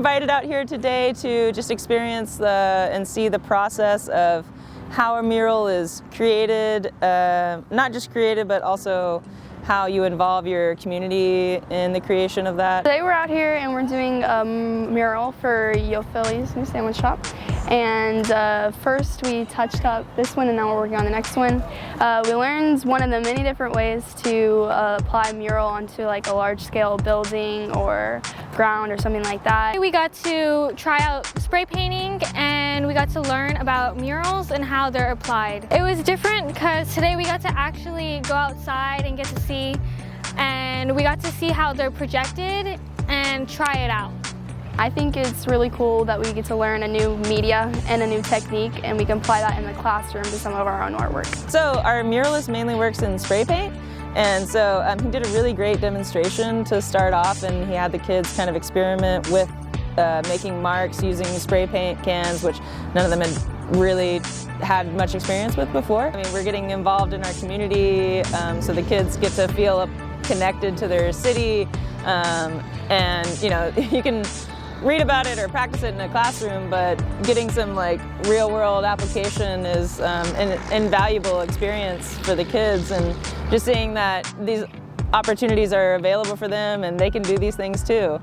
invited out here today to just experience and see the process of how a mural is created, not just created, but also how you involve your community in the creation of that. Today we're out here and we're doing a mural for Yo Philly's new sandwich shop. And first we touched up this one and now we're working on the next one. We learned one of the many different ways to apply a mural onto like a large scale building or ground or something like that. We got to try out spray painting and we got to learn about murals and how they're applied. It was different because today we got to actually go outside and get to see, and we got to see how they're projected and try it out. I think it's really cool that we get to learn a new media and a new technique, and we can apply that in the classroom to some of our own artwork. So our muralist mainly works in spray paint, and so he did a really great demonstration to start off, and he had the kids kind of experiment with making marks using spray paint cans, which none of them had really had much experience with before. I mean, we're getting involved in our community, so the kids get to feel connected to their city, and you know, you can read about it or practice it in a classroom, but getting some like real-world application is an invaluable experience for the kids, and just seeing that these opportunities are available for them and they can do these things too.